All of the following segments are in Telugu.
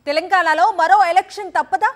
తెలంగాణలో మరో ఎలక్షన్ తప్పదా?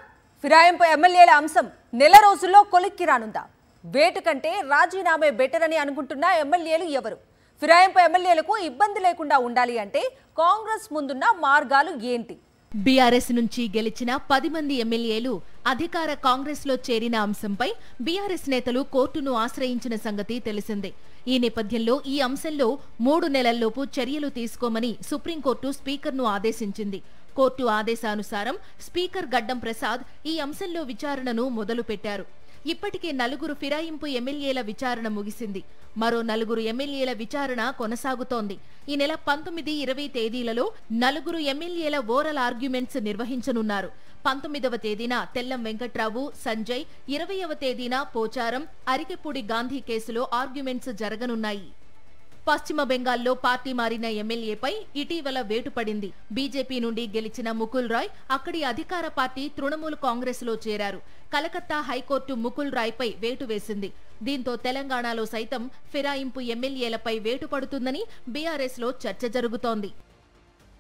ఫిరాయింపు ఎమ్మెల్యేల అంశం నెల రోజుల్లో కొలిక్కి రానుందా? వేటు కంటే రాజీనామే బెటర్ అని అనుకుంటున్న ఎమ్మెల్యేలు ఎవరు? ఫిరాయింపు ఎమ్మెల్యేలకు ఇబ్బంది లేకుండా ఉండాలి అంటే కాంగ్రెస్ ముందున్న మార్గాలు ఏంటి? బీఆర్ఎస్ నుంచి గెలిచిన 10 మంది ఎమ్మెల్యేలు అధికార కాంగ్రెస్ లో చేరిన అంశంపై బీఆర్ఎస్ నేతలు కోర్టును ఆశ్రయించిన సంగతి తెలిసిందే. ఈ నేపథ్యంలో ఈ అంశంలో 3 నెలల్లోపు చర్యలు తీసుకోమని సుప్రీంకోర్టు స్పీకర్ను ఆదేశించింది. కోర్టు ఆదేశానుసారం స్పీకర్ గడ్డం ప్రసాద్ ఈ అంశంలో విచారణను మొదలుపెట్టారు. ఇప్పటికే 4 ఫిరాయింపు ఎమ్మెల్యేల విచారణ ముగిసింది. మరో 4 ఎమ్మెల్యేల విచారణ కొనసాగుతోంది. ఈ నెల 19, 20 తేదీలలో 4 ఎమ్మెల్యేల ఓరల్ ఆర్గ్యుమెంట్స్ నిర్వహించనున్నారు. 19వ తేదీన తెల్లం వెంకట్రావు, సంజయ్, 20వ తేదీన పోచారం, అరికెపూడి గాంధీ కేసులో ఆర్గ్యుమెంట్స్ జరగనున్నాయి. పశ్చిమ బెంగాల్లో పార్టీ మారిన ఎమ్మెల్యేపై ఇటీవల వేటు పడింది. బీజేపీ నుండి గెలిచిన ముకుల్ రాయ్ అక్కడి అధికార పార్టీ తృణమూల్ కాంగ్రెస్ లో చేరారు. కలకత్తా హైకోర్టు ముకుల్ రాయ్ పై వేటు వేసింది. దీంతో తెలంగాణలో సైతం ఫిరాయింపు ఎమ్మెల్యేలపై వేటు పడుతుందని బీఆర్ఎస్ లో చర్చ జరుగుతోంది.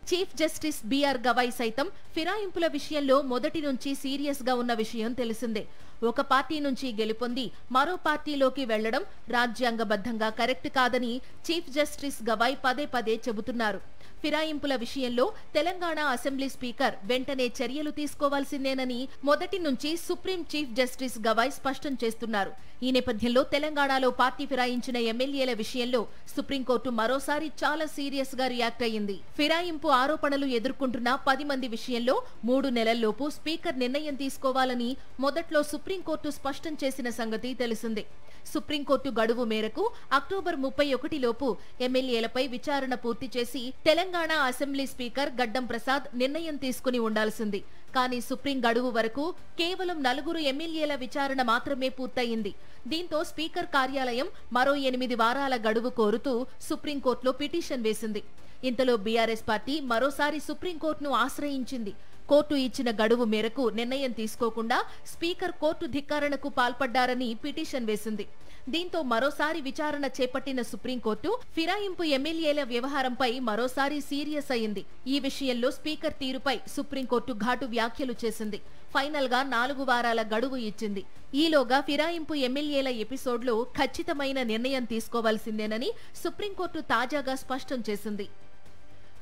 చీఫ్ జస్టిస్ బీఆర్ గవాయ్ సైతం ఫిరాయింపుల విషయంలో మొదటి నుంచి సీరియస్ గా ఉన్న విషయం తెలిసిందే. ఒక పార్టీ నుంచి గెలుపొంది మరో పార్టీలోకి వెళ్లడం రాజ్యాంగబద్ధంగా కరెక్ట్ కాదని చీఫ్ జస్టిస్ గవాయ్ పదే పదే చెబుతున్నారు. ఫిరాయింపుల విషయంలో తెలంగాణ అసెంబ్లీ స్పీకర్ వెంటనే చర్యలు తీసుకోవాల్సిందేనని మొదటి నుంచి సుప్రీం చీఫ్ జస్టిస్ గవాయ్ స్పష్టం చేస్తున్నారు. ఈ నేపథ్యంలో తెలంగాణలో పార్టీ ఫిరాయించిన ఎమ్మెల్యేల విషయంలో సుప్రీంకోర్టు మరోసారి చాలా సీరియస్ గా రియాక్ట్ అయ్యింది. ఫిరాయింపు ఆరోపణలు ఎదుర్కొంటున్న 10 మంది విషయంలో 3 నెలల్లోపు స్పీకర్ నిర్ణయం తీసుకోవాలని మొదట్లో సుప్రీంకోర్టు స్పష్టం చేసిన సంగతి తెలిసిందే. సుప్రీంకోర్టు గడువు మేరకు అక్టోబర్ 31 లోపు ఎమ్మెల్యేలపై విచారణ పూర్తి చేసి తెలంగాణ అసెంబ్లీ స్పీకర్ గడ్డం ప్రసాద్ నిర్ణయం తీసుకుని ఉండాల్సింది. కానీ సుప్రీం గడువు వరకు కేవలం 4 ఎమ్మెల్యేల విచారణ మాత్రమే పూర్తయింది. దీంతో స్పీకర్ కార్యాలయం మరో 8 వారాల గడువు కోరుతూ సుప్రీంకోర్టులో పిటిషన్ వేసింది. ఇంతలో బీఆర్ఎస్ పార్టీ మరోసారి సుప్రీంకోర్టును ఆశ్రయించింది. కోర్టు ఇచ్చిన గడువు మేరకు నిర్ణయం తీసుకోకుండా స్పీకర్ కోర్టు ధిక్కారణకు పాల్పడ్డారని పిటిషన్ వేసింది. దీంతో మరోసారి విచారణ చేపట్టిన సుప్రీంకోర్టు ఫిరాయింపు ఎమ్మెల్యేల వ్యవహారంపై మరోసారి సీరియస్ అయింది. ఈ విషయంలో స్పీకర్ తీరుపై సుప్రీంకోర్టు ఘాటు వ్యాఖ్యలు చేసింది. ఫైనల్ గా 4 వారాల గడువు ఇచ్చింది. ఈలోగా ఫిరాయింపు ఎమ్మెల్యేల ఎపిసోడ్లో ఖచ్చితమైన నిర్ణయం తీసుకోవాల్సిందేనని సుప్రీంకోర్టు తాజాగా స్పష్టం చేసింది.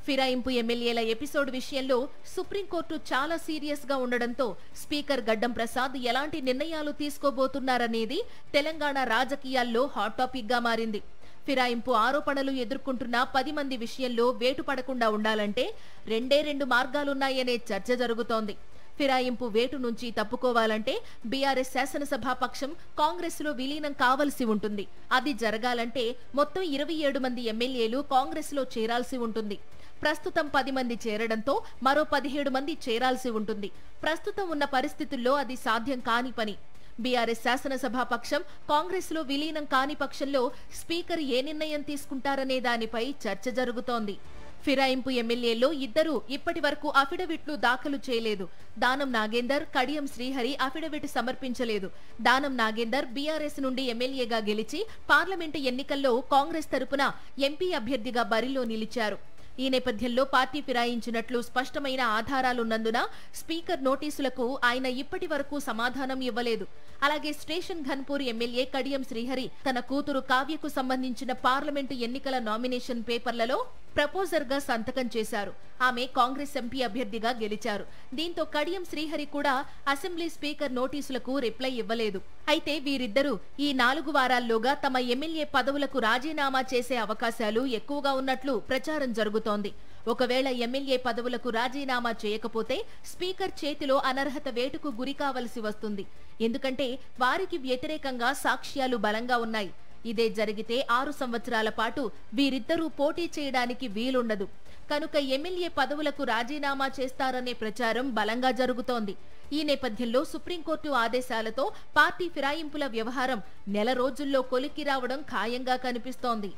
ఫిరాయింపు ఎమ్మెల్యేల ఎపిసోడ్ విషయంలో సుప్రీంకోర్టు చాలా సీరియస్ గా ఉండడంతో స్పీకర్ గడ్డం ప్రసాద్ ఎలాంటి నిర్ణయాలు తీసుకోబోతున్నారనేది తెలంగాణ రాజకీయాల్లో హాట్ టాపిక్ గా మారింది. ఫిరాయింపు ఆరోపణలు ఎదుర్కొంటున్న 10 మంది విషయంలో వేటు పడకుండా ఉండాలంటే 2 మార్గాలున్నాయనే చర్చ జరుగుతోంది. ఫిరాయింపు వేటు నుంచి తప్పుకోవాలంటే బీఆర్ఎస్ శాసనసభాపక్షం కాంగ్రెస్ లో విలీనం కావలసి ఉంటుంది. అది జరగాలంటే మొత్తం 27 మంది ఎమ్మెల్యేలు కాంగ్రెస్ లో చేరాల్సి ఉంటుంది. ప్రస్తుతం 10 మంది చేరడంతో మరో 17 మంది చేరాల్సి ఉంటుంది. ప్రస్తుతం ఉన్న పరిస్థితుల్లో అది సాధ్యం కాని పని. బీఆర్ఎస్ శాసనసభాపక్షం కాంగ్రెస్ లో విలీనం కాని పక్షంలో స్పీకర్ ఏ నిర్ణయం తీసుకుంటారనే దానిపై చర్చ జరుగుతోంది. ఫిరాయింపు ఎమ్మెల్యేల్లో 2 ఇప్పటి వరకు అఫిడవిట్లు దాఖలు చేయలేదు. దానం నాగేందర్, కడియం శ్రీహరి అఫిడవిట్ సమర్పించలేదు. దానం నాగేందర్ బీఆర్ఎస్ నుండి ఎమ్మెల్యేగా గెలిచి పార్లమెంటు ఎన్నికల్లో కాంగ్రెస్ తరపున ఎంపీ అభ్యర్థిగా బరిలో నిలిచారు. ఈ నేపథ్యంలో పార్టీ ఫిరాయించినట్లు స్పష్టమైన ఆధారాలున్నందున స్పీకర్ నోటీసులకు ఆయన ఇప్పటి వరకు సమాధానం ఇవ్వలేదు. అలాగే స్టేషన్ ఘన్పూర్ ఎమ్మెల్యే కడియం శ్రీహరి తన కూతురు కావ్యకు సంబంధించిన పార్లమెంటు ఎన్నికల నామినేషన్ పేపర్లలో ప్రపోజర్ గా సంతకం చేశారు. ఆమె కాంగ్రెస్ ఎంపీ అభ్యర్థిగా గెలిచారు. దీంతో కడియం శ్రీహరి కూడా అసెంబ్లీ స్పీకర్ నోటీసులకు రిప్లై ఇవ్వలేదు. అయితే వీరిద్దరూ ఈ 4 వారాల్లోగా తమ ఎమ్మెల్యే పదవులకు రాజీనామా చేసే అవకాశాలు ఎక్కువగా ఉన్నట్లు ప్రచారం జరుగుతోంది. ఒకవేళ ఎమ్మెల్యే పదవులకు రాజీనామా చేయకపోతే స్పీకర్ చేతిలో అనర్హత వేటుకు గురి కావలసి వస్తుంది. ఎందుకంటే వారికి వ్యతిరేకంగా సాక్ష్యాలు బలంగా ఉన్నాయి. ఇదే జరిగితే 6 సంవత్సరాల పాటు వీరిద్దరూ పోటీ చేయడానికి వీలుండదు. కనుక ఎమ్మెల్యే పదవులకు రాజీనామా చేస్తారనే ప్రచారం బలంగా జరుగుతోంది. ఈ నేపథ్యంలో సుప్రీంకోర్టు ఆదేశాలతో పార్టీ ఫిరాయింపుల వ్యవహారం నెల రోజుల్లో కొలిక్కి రావడం ఖాయంగా కనిపిస్తోంది.